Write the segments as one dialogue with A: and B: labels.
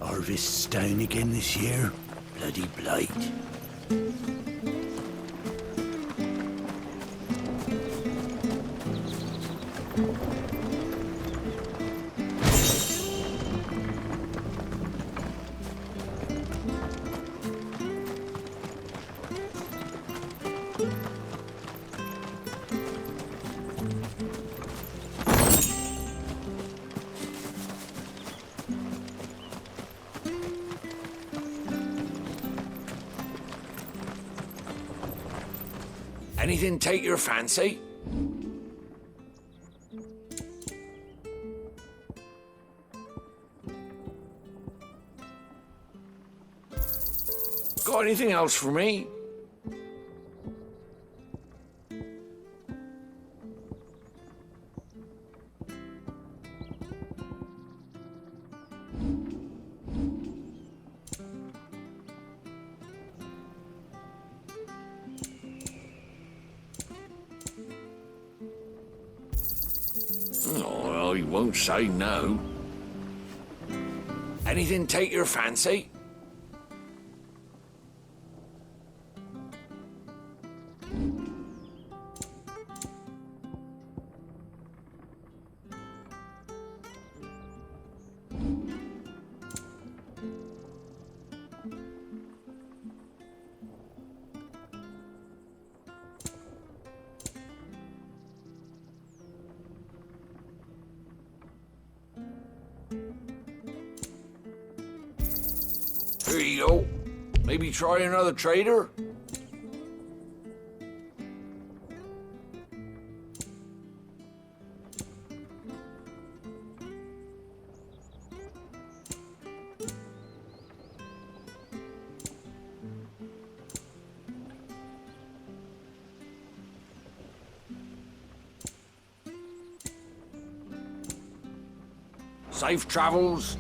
A: Harvest's down again this year. Bloody blight.
B: Anything take your fancy? Got anything else for me? Oh, he won't say no. Anything take your fancy? Here you go. Maybe try another trader? Safe travels.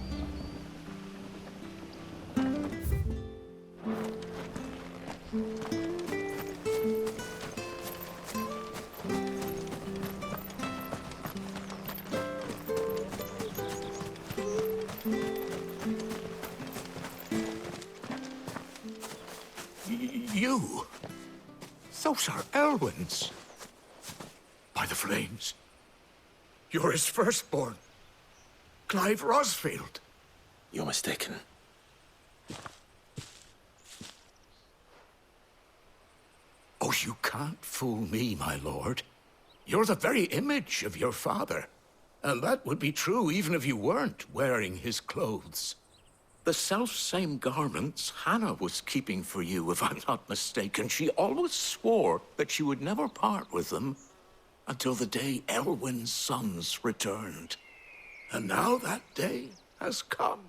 A: You? Those are Elwyn's. By the flames. You're his firstborn. Clive Rosfield.
C: You're mistaken.
A: Oh, you can't fool me, my lord. You're the very image of your father. And that would be true even if you weren't wearing his clothes. The self-same garments Hannah was keeping for you, if I'm not mistaken. She always swore that she would never part with them until the day Elwyn's sons returned. And now that day has come.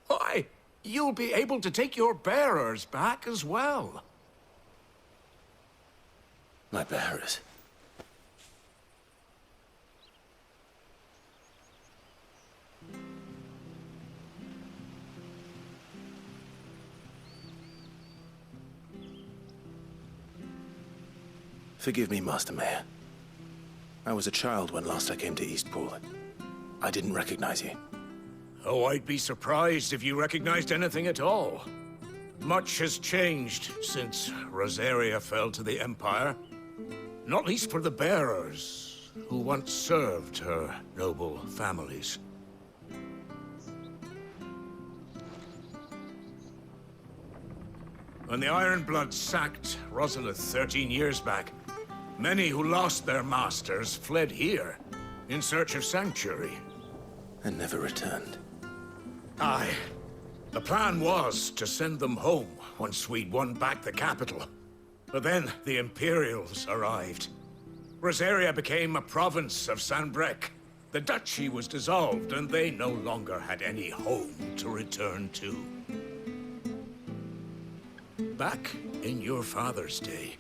A: Why, you'll be able to take your bearers back as well.
C: My bearers. Forgive me, Master Mayor. I was a child when last I came to Eastpool. I didn't recognize you.
A: Oh, I'd be surprised if you recognized anything at all. Much has changed since Rosaria fell to the Empire. Not least for the bearers, who once served her noble families. When the Ironbloods sacked Rosalith 13 years back, many who lost their masters fled here in search of sanctuary.
C: And never returned.
A: Aye. The plan was to send them home once we'd won back the capital. But then the Imperials arrived. Rosaria became a province of Sanbreque. The duchy was dissolved, and they no longer had any home to return to. Back in your father's day,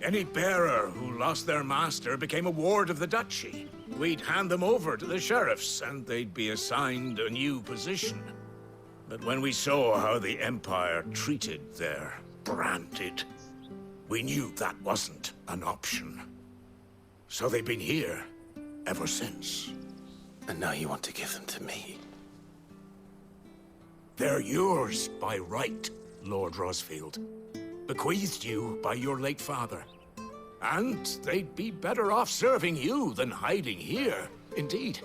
A: any bearer who lost their master became a ward of the duchy. We'd hand them over to the sheriffs, and they'd be assigned a new position. But when we saw how the Empire treated their branded, we knew that wasn't an option. So they've been here ever since.
C: And now you want to give them to me?
A: They're yours by right, Lord Rosfield. Bequeathed you by your late father. And they'd be better off serving you than hiding here. Indeed,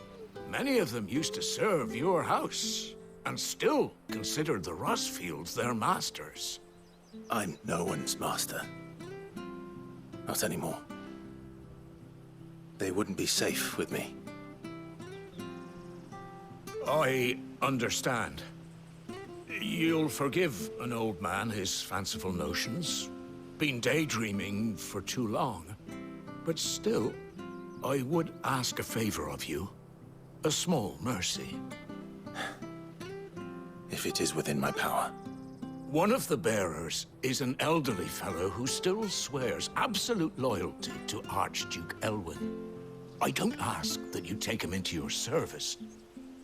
A: many of them used to serve your house, and still considered the Rosfields their masters.
C: I'm no one's master. Not anymore. They wouldn't be safe with me.
A: I understand. You'll forgive an old man his fanciful notions. Been daydreaming for too long. But still, I would ask a favor of you. A small mercy.
C: If it is within my power.
A: One of the bearers is an elderly fellow who still swears absolute loyalty to Archduke Elwyn. I don't ask that you take him into your service,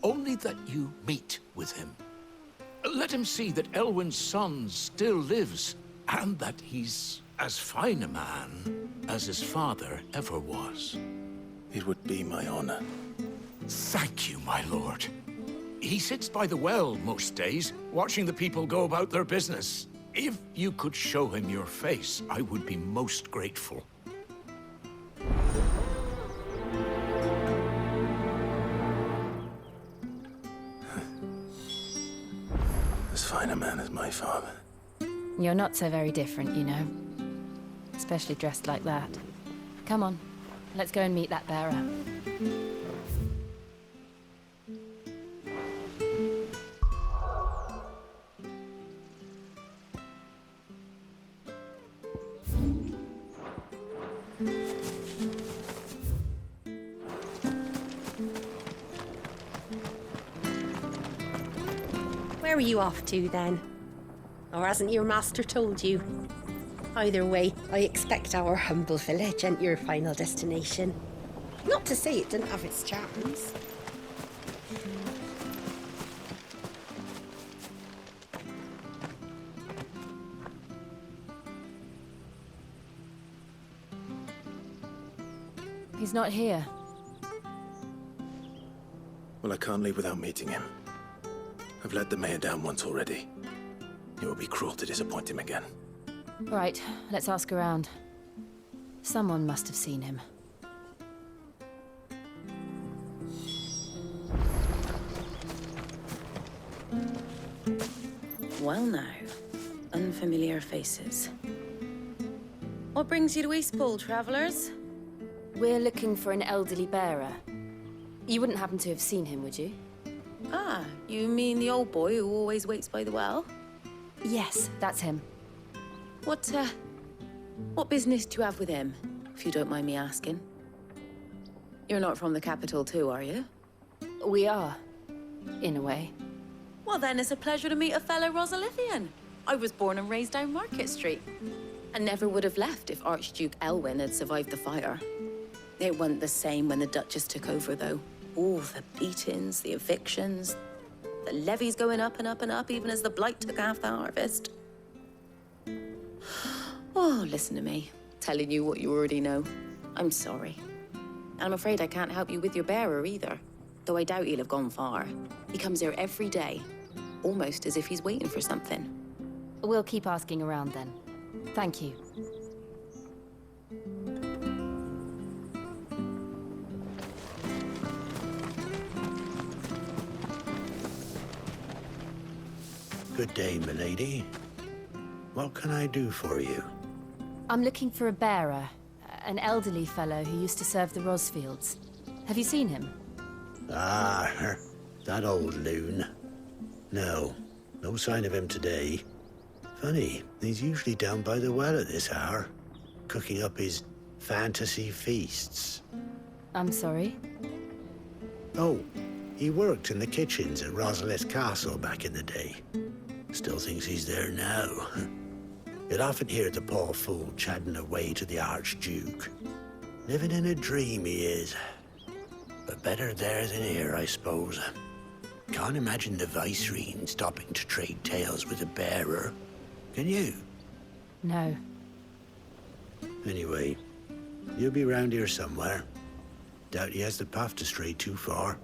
A: only that you meet with him. Let him see that Elwyn's son still lives, and that he's as fine a man as his father ever was.
C: It would be my honor.
A: Thank you, my lord. He sits by the well most days, watching the people go about their business. If you could show him your face, I would be most grateful.
C: As fine a man as my father.
D: You're not so very different, you know. Especially dressed like that. Come on, let's go and meet that bearer.
E: Where are you off to, then? Or hasn't your master told you? Either way, I expect our humble village ain't your final destination. Not to say it didn't have its charms.
D: He's not here.
C: Well, I can't leave without meeting him. I've let the mayor down once already. It would be cruel to disappoint him again.
D: Right, let's ask around. Someone must have seen him.
F: Well now, unfamiliar faces. What brings you to Eastpool, travellers?
D: We're looking for an elderly bearer. You wouldn't happen to have seen him, would you?
F: Ah, you mean the old boy who always waits by the well?
D: Yes, that's him.
F: What business do you have with him, if you don't mind me asking? You're not from the capital too, are you?
D: We are, in a way.
F: Well then, it's a pleasure to meet a fellow Rosalithian. I was born and raised down Market Street. And never would have left if Archduke Elwyn had survived the fire. It wasn't the same when the Duchess took over, though. All the beatings, the evictions, the levies going up and up and up, even as the blight took half the harvest. Oh, listen to me, telling you what you already know. I'm sorry. And I'm afraid I can't help you with your bearer either, though I doubt he'll have gone far. He comes here every day, almost as if he's waiting for something.
D: We'll keep asking around then. Thank you.
G: Good day, milady. What can I do for you?
D: I'm looking for a bearer, an elderly fellow who used to serve the Rosfields. Have you seen him?
G: Ah, that old loon. No sign of him today. Funny, he's usually down by the well at this hour, cooking up his fantasy feasts.
D: I'm sorry?
G: Oh, he worked in the kitchens at Rosalith Castle back in the day. Still thinks he's there now. You'd often hear the poor fool chatting away to the Archduke. Living in a dream he is. But better there than here, I suppose. Can't imagine the Vicereine stopping to trade tales with a bearer. Can you?
D: No.
G: Anyway, you'll be round here somewhere. Doubt he has the path to stray too far.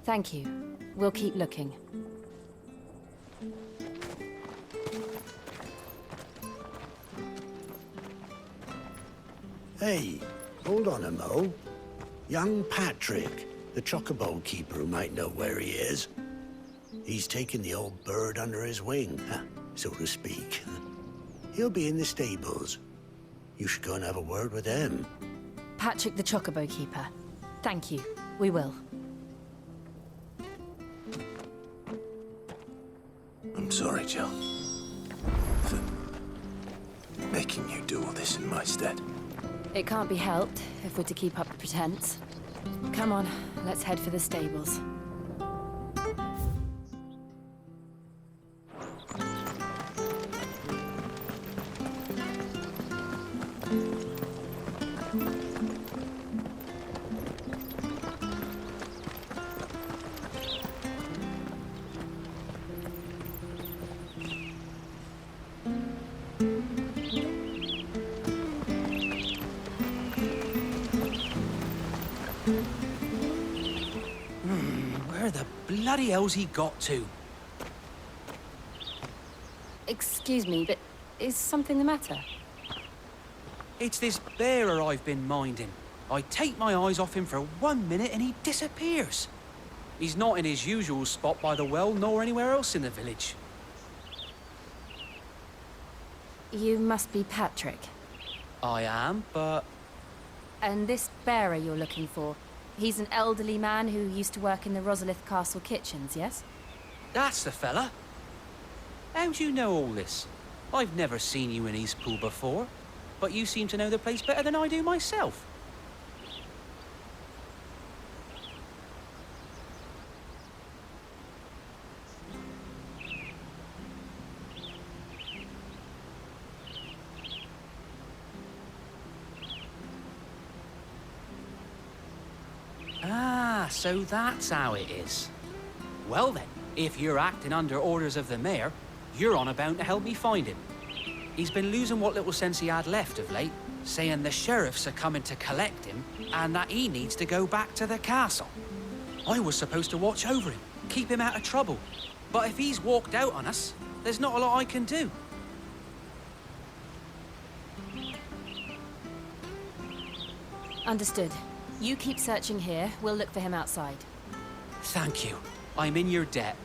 D: Thank you. We'll keep looking.
G: Hey, hold on a mo. Young Patrick, the chocobo keeper, might know where he is. He's taken the old bird under his wing, so to speak. He'll be in the stables. You should go and have a word with him.
D: Patrick the Chocobo Keeper. Thank you. We will.
C: I'm sorry, Jill. For making you do all this in my stead.
D: It can't be helped if we're to keep up the pretense. Come on, let's head for the stables.
H: Where the bloody hell's he got to?
D: Excuse me, but is something the matter?
H: It's this bearer I've been minding. I take my eyes off him for 1 minute and he disappears. He's not in his usual spot by the well, nor anywhere else in the village.
D: You must be Patrick.
H: I am, but
D: And this bearer you're looking for, he's an elderly man who used to work in the Rosalith Castle kitchens, yes?
H: that's the fella. How do you know all this? I've never seen you in Eastpool before, but you seem to know the place better than I do myself. Ah, so that's how it is. Well then, if you're acting under orders of the mayor, you're on about to help me find him. He's been losing what little sense he had left of late, saying the sheriffs are coming to collect him and that he needs to go back to the castle. I was supposed to watch over him, keep him out of trouble. But if he's walked out on us, there's not a lot I can do.
D: Understood. You keep searching here, we'll look for him outside.
H: Thank you. I'm in your debt.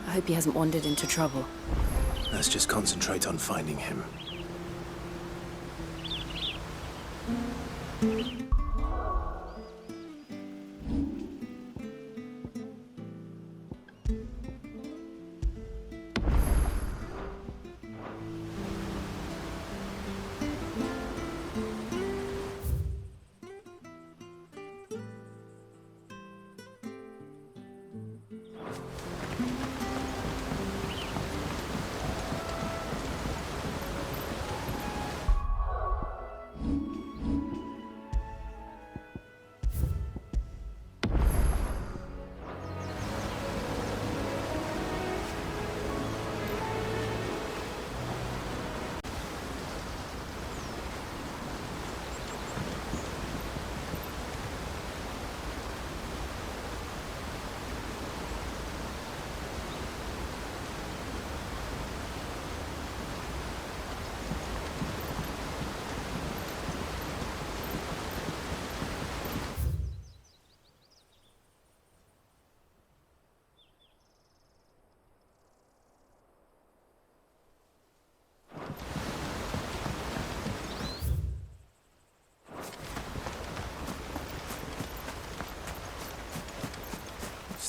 D: I hope he hasn't wandered into trouble.
C: Let's just concentrate on finding him.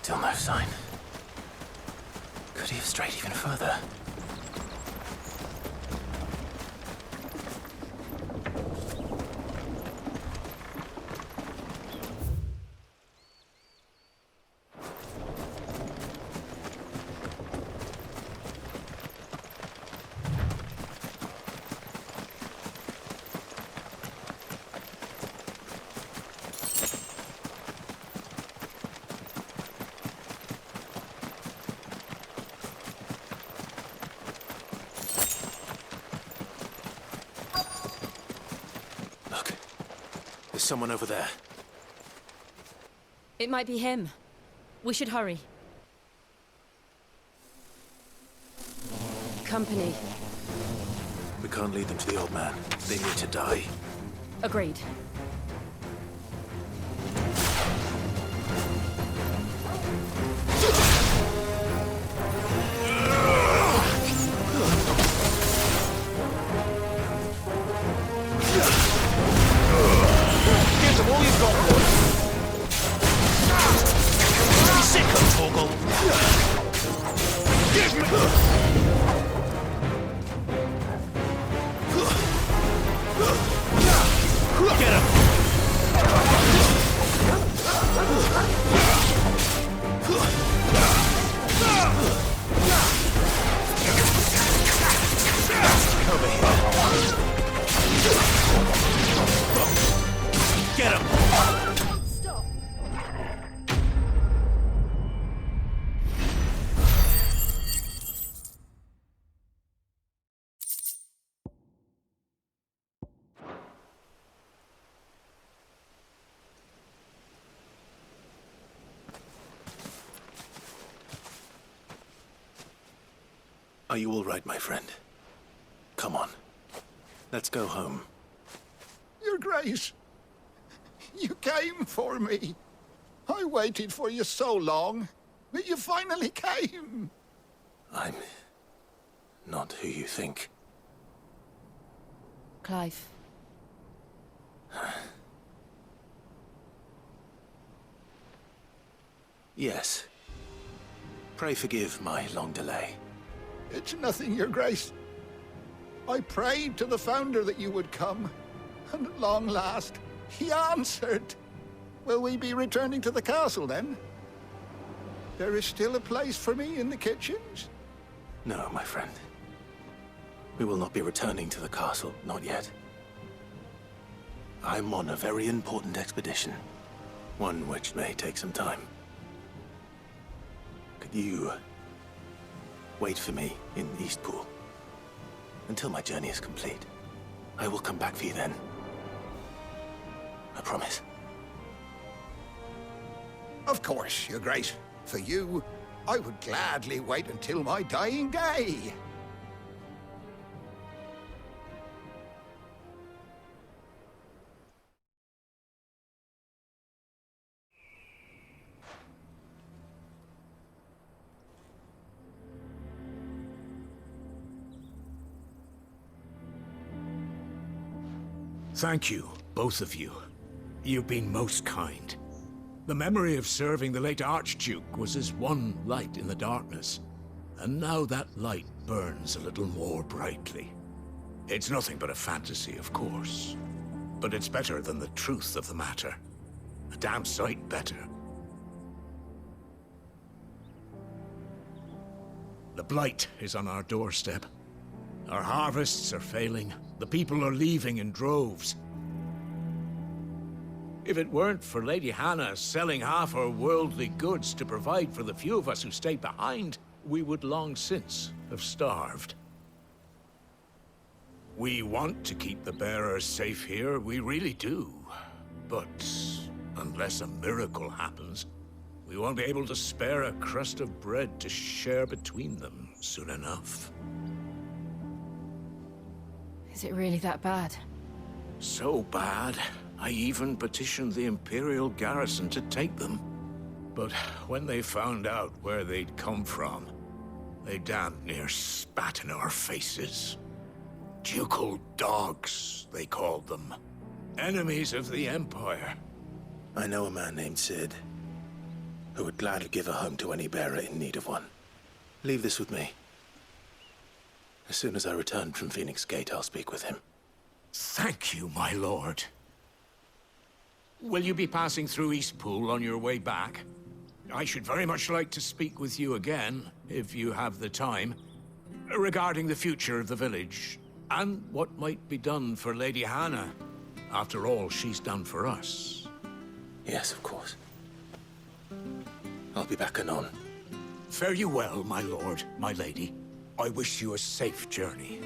C: Still no sign. Could he have strayed even further? Look, there's someone over there.
D: It might be him. We should hurry. Company.
C: We can't lead them to the old man. They need to die.
D: Agreed.
B: Give them all you've got, boy. Sick of Torgal. Give me... Get him! Over here. Get him!
D: Stop.
C: Are you all right, my friend? Come on. Let's go home.
A: Your Grace, you came for me. I waited for you so long, but you finally came.
C: I'm not who you think.
D: Clive.
C: Yes. Pray forgive my long delay.
A: It's nothing, Your Grace. I prayed to the Founder that you would come, and at long last, he answered. Will we be returning to the castle, then? There is still a place for me in the kitchens?
C: No, my friend. We will not be returning to the castle, not yet. I'm on a very important expedition. One which may take some time. Could you wait for me in Eastpool until my journey is complete? I will come back for you then. I promise.
A: Of course, Your Grace. For you, I would gladly wait until my dying day. Thank you, both of you. You've been most kind. The memory of serving the late Archduke was as one light in the darkness, and now that light burns a little more brightly. It's nothing but a fantasy, of course, but it's better than the truth of the matter. A damn sight better. The blight is on our doorstep. Our harvests are failing. The people are leaving in droves. If it weren't for Lady Hannah selling half her worldly goods to provide for the few of us who stayed behind, we would long since have starved. We want to keep the bearers safe here, we really do. But unless a miracle happens, we won't be able to spare a crust of bread to share between them soon enough.
D: Is it really that bad?
A: So bad, I even petitioned the Imperial garrison to take them. But when they found out where they'd come from, they damn near spat in our faces. Ducal dogs, they called them. Enemies of the Empire.
C: I know a man named Sid. who would gladly give a home to any bearer in need of one. Leave this with me. As soon as I return from Phoenix Gate, I'll speak with him.
A: Thank you, my lord. Will you be passing through Eastpool on your way back? I should very much like to speak with you again, if you have the time, regarding the future of the village, and what might be done for Lady Hannah, after all she's done for us.
C: Yes, of course. I'll be back anon.
A: Fare you well, my lord, my lady. I wish you a safe journey.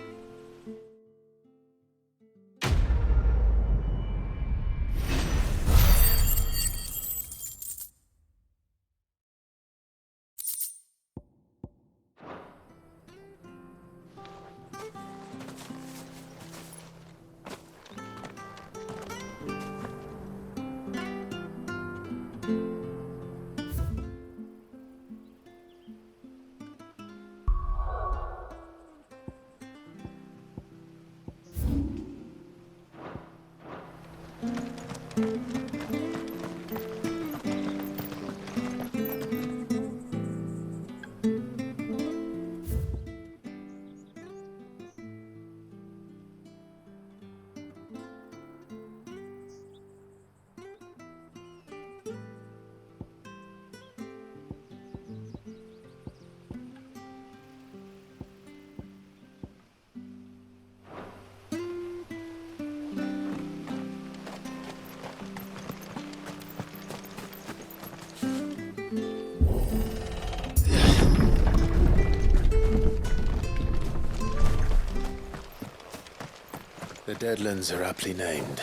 C: The Deadlands are aptly named.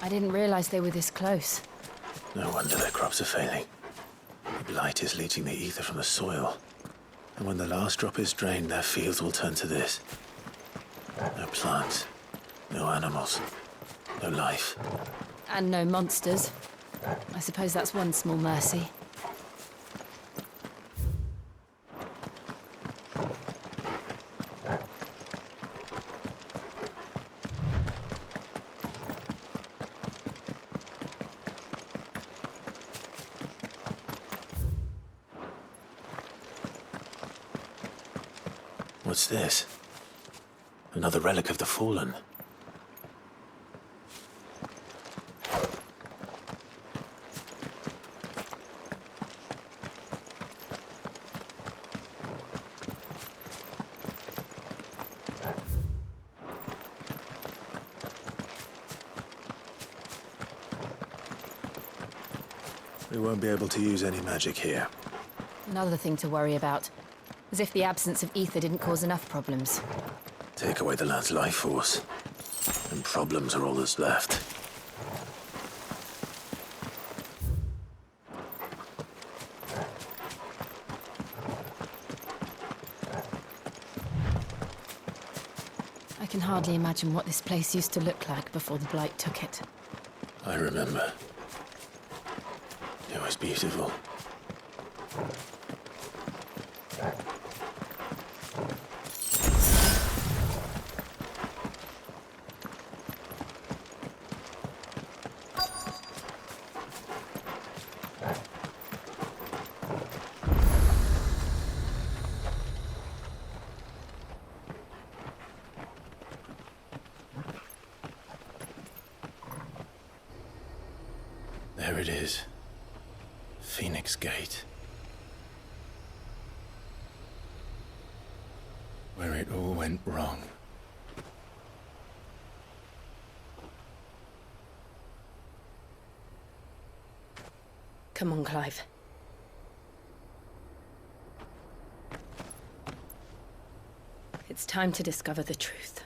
D: I didn't realize they were this close.
C: No wonder their crops are failing. The blight is leaching the ether from the soil. And when the last drop is drained, their fields will turn to this. No plants, no animals, no life.
D: And no monsters. I suppose that's one small mercy.
C: What's this? Another relic of the Fallen. We won't be able to use any magic here.
D: Another thing to worry about. As if the absence of ether didn't cause enough problems.
C: Take away the lad's life force, and problems are all that's left.
D: I can hardly imagine what this place used to look like before the Blight took it.
C: I remember. It was beautiful. There it is. Phoenix Gate. Where it all went wrong.
E: Come on, Clive.
D: It's time to discover the truth.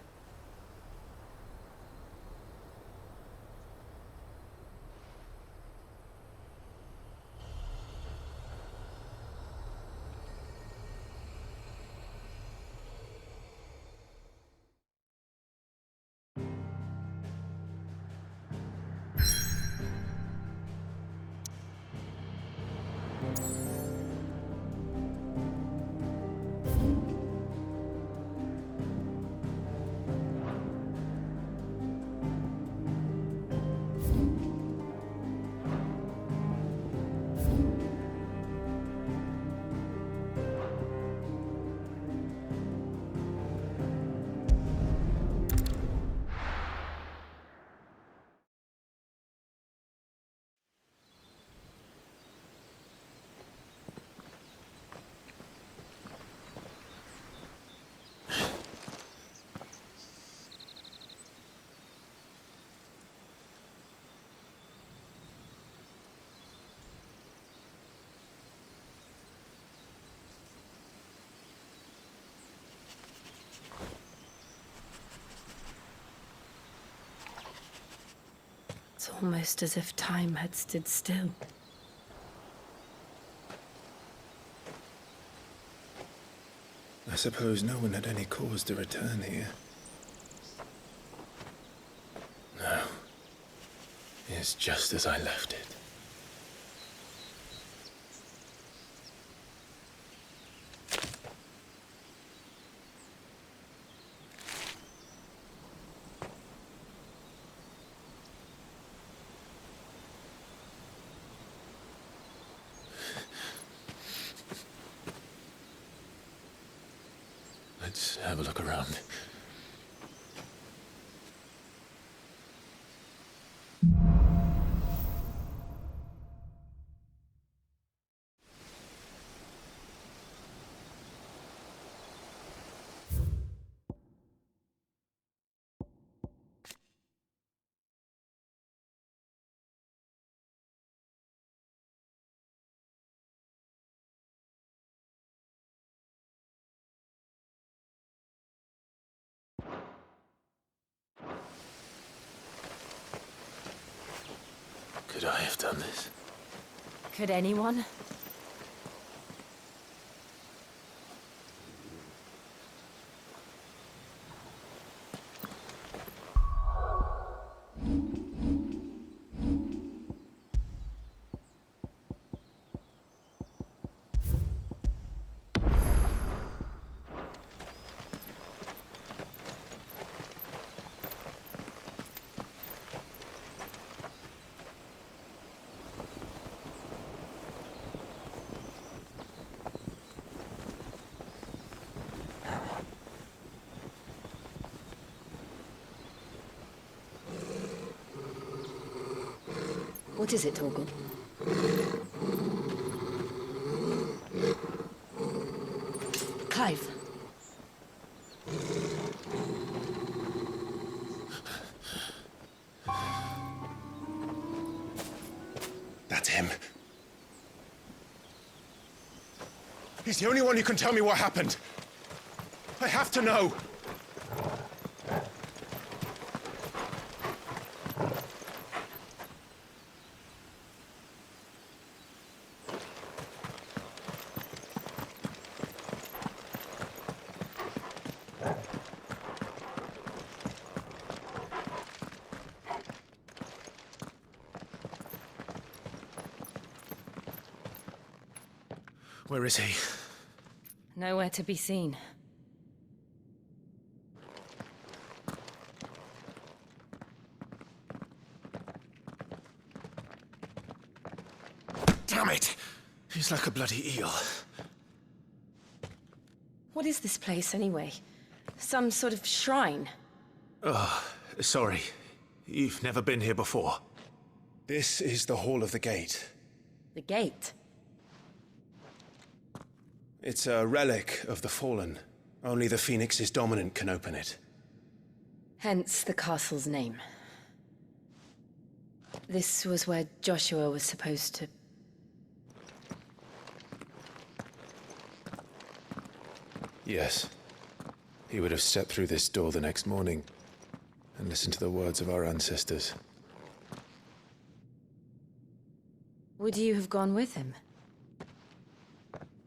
E: It's almost as if time had stood still.
C: I suppose no one had any cause to return here. No. It's just as I left it. Let's have a look around. Could I have done this?
D: Could anyone? What is it, Torgal? Clive.
C: That's him. He's the only one who can tell me what happened. I have to know. Where is he?
D: Nowhere to be seen.
C: Damn it! He's like a bloody eel.
E: What is this place, anyway? Some sort of shrine?
C: Oh, sorry. You've never been here before. This is the Hall of the Gate.
E: The gate?
C: It's a relic of the Fallen. Only the Phoenix's dominant can open it.
E: Hence the castle's name. This was where Joshua was supposed to...
C: Yes. He would have stepped through this door the next morning and listened to the words of our ancestors.
E: Would you have gone with him?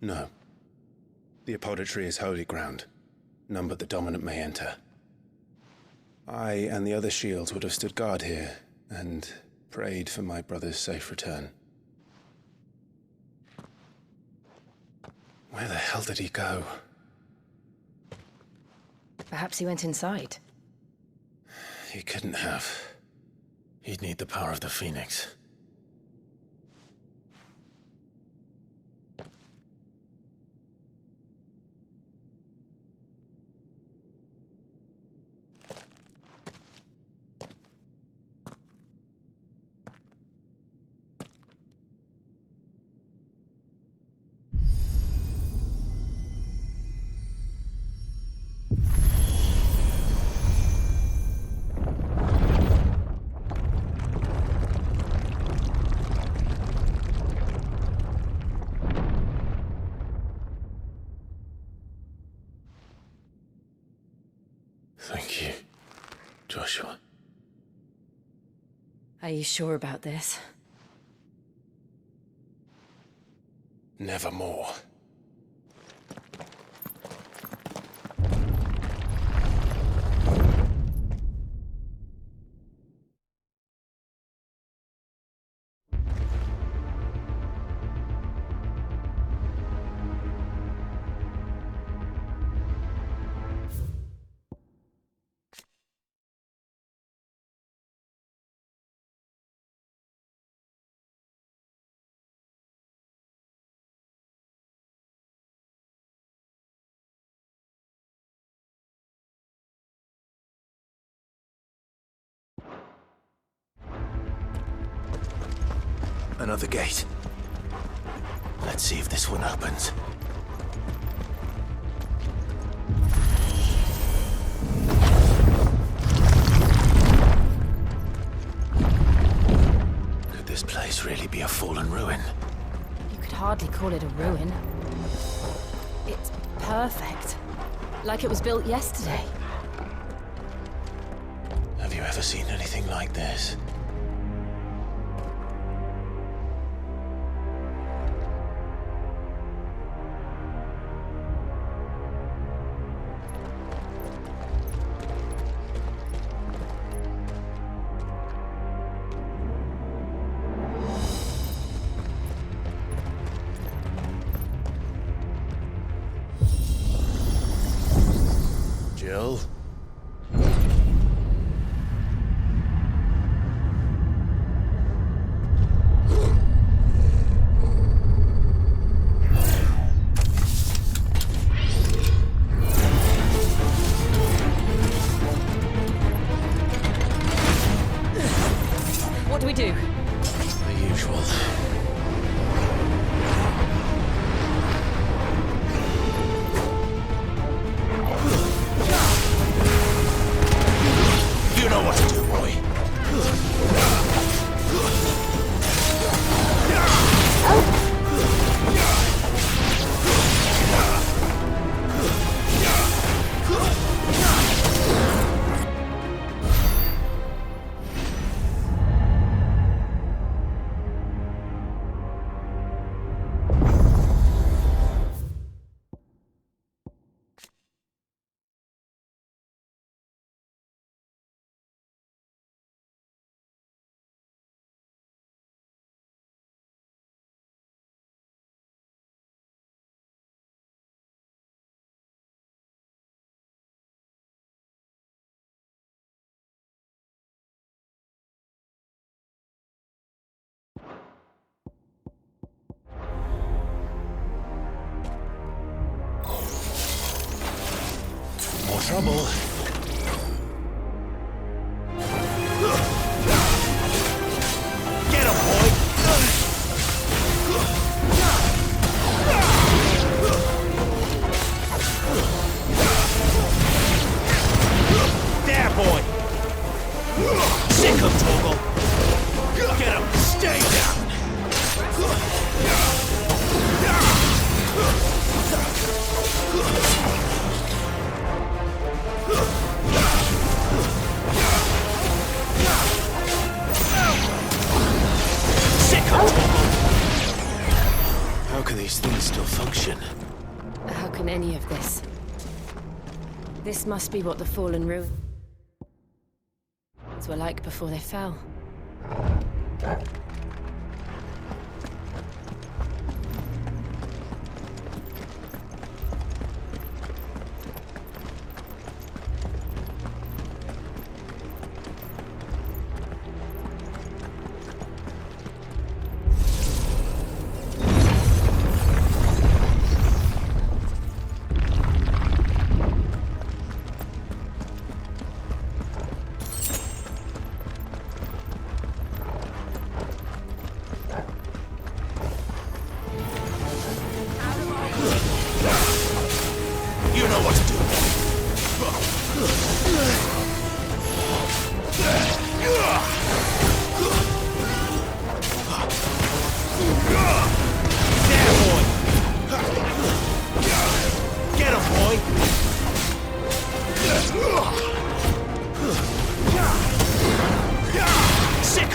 C: No. The apodatory is holy ground. None but the dominant may enter. I and the other shields would have stood guard here and prayed for my brother's safe return. Where the hell did he go?
E: Perhaps he went inside.
C: He couldn't have. He'd need the power of the Phoenix.
D: Are you sure about this?
C: Nevermore. Another gate. Let's see if this one opens. Could this place really be a fallen ruin?
D: You could hardly call it a ruin. It's perfect. Like it was built yesterday.
C: Have you ever seen anything like this? Jill?
D: What do we do?
C: The usual. You know what to do, boy. More trouble. Get him, boy! There, boy! Sick him, Toggle! Get him! Stay down! Sick him, Toggle! How can these things still function?
D: How can any of this? This must be what the fallen ruins were like before they fell.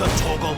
C: Sick of Torgal!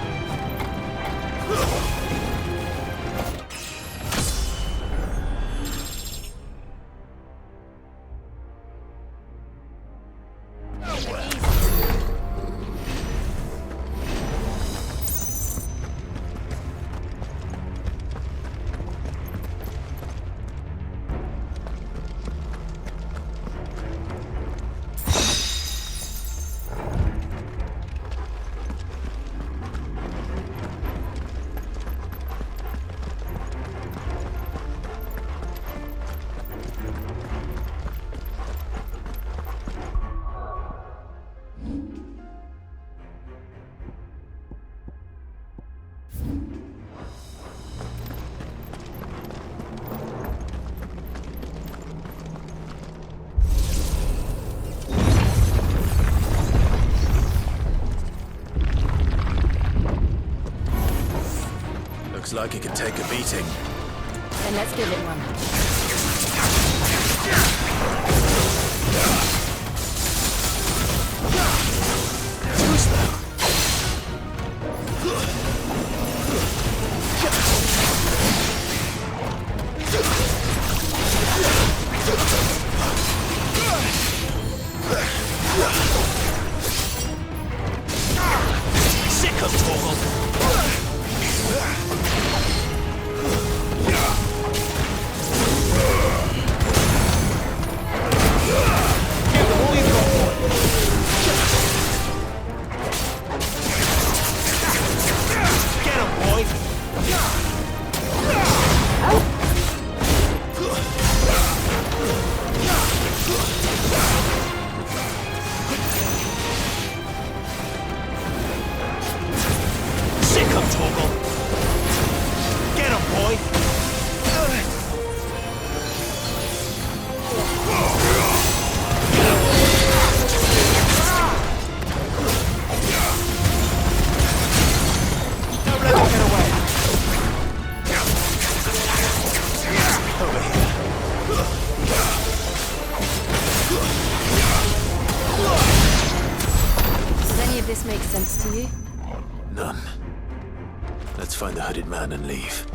C: Looks like he can take a beating.
D: Then let's give it one.
C: Who's that? Sick of Torgal!
D: This makes sense to you?
C: None. Let's find the hooded man and leave.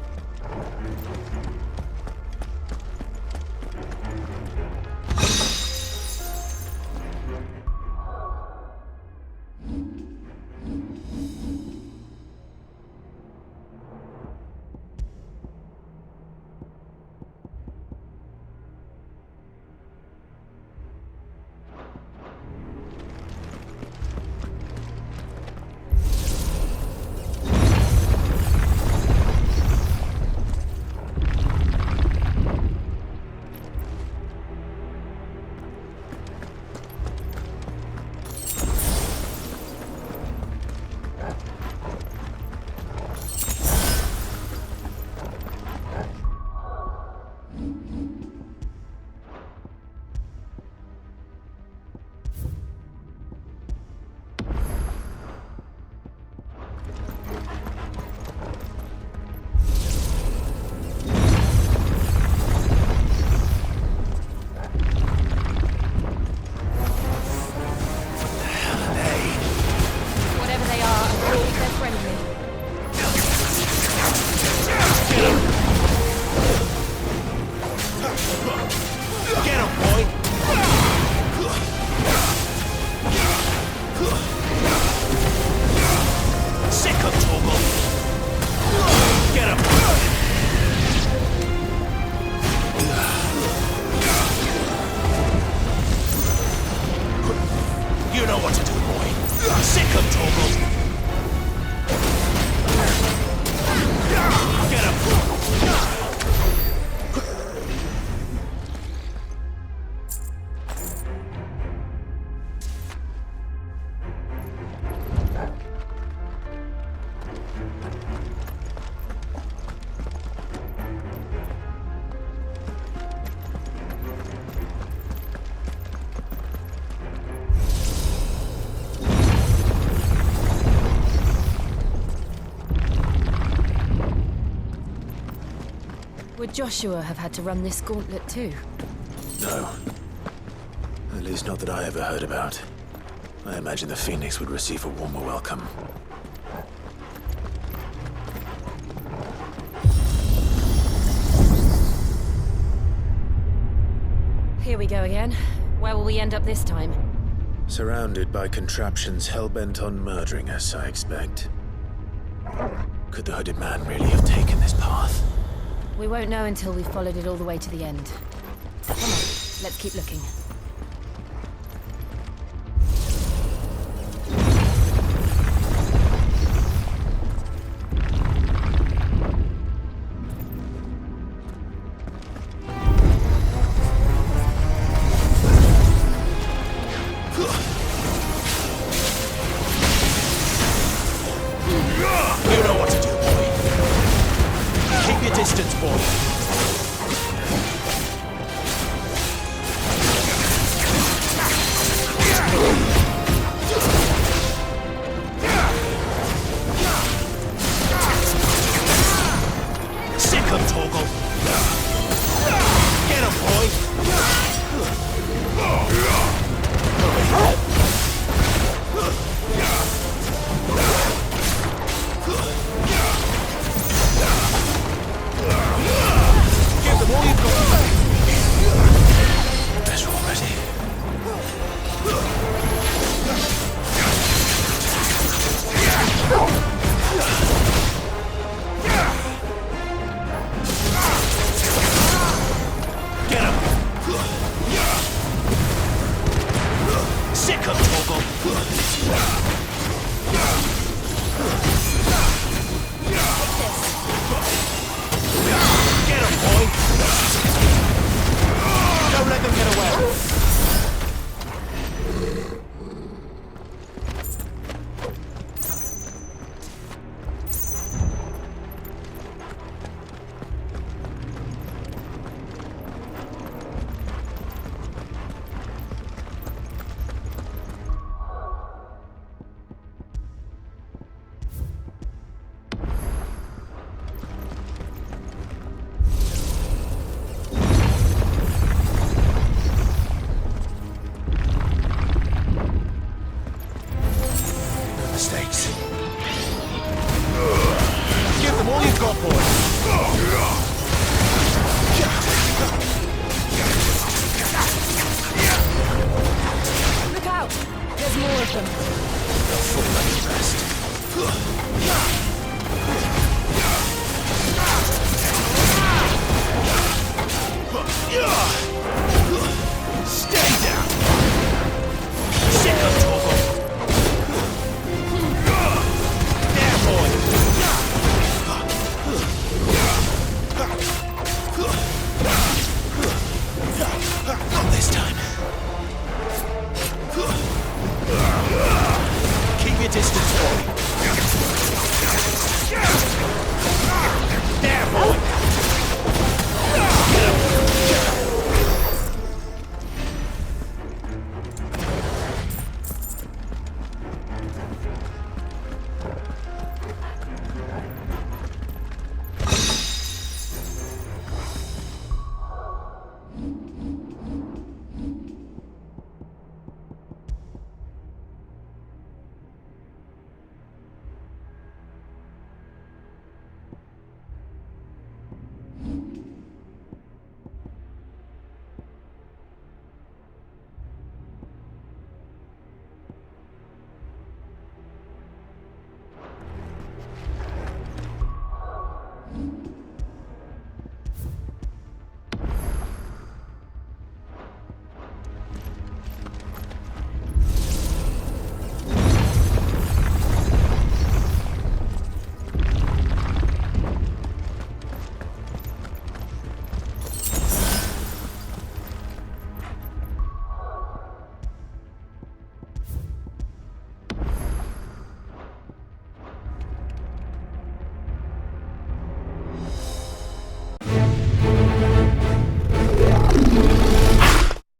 D: Would Joshua have had to run this gauntlet too?
C: No. At least not that I ever heard about. I imagine the Phoenix would receive a warmer welcome.
D: Here we go again. Where will we end up this time?
C: Surrounded by contraptions hell-bent on murdering us, I expect. Could the hooded man really have taken this path?
D: We won't know until we've followed it all the way to the end. Come on, let's keep looking.
C: You know what to do, boy. Keep your distance, boy. Sick of Torgal. Get him, boy. Give them all you've got. They're all ready. Get him. Sick of Torgal. Get him, boy! Don't let them get away! Mistakes. Give them all you've got, boy.
D: Look out! There's more of them.
C: They'll fall like the rest. Stay down! Sick of Torgal! There, boy! Not this time. Keep your distance, boy. There, boy!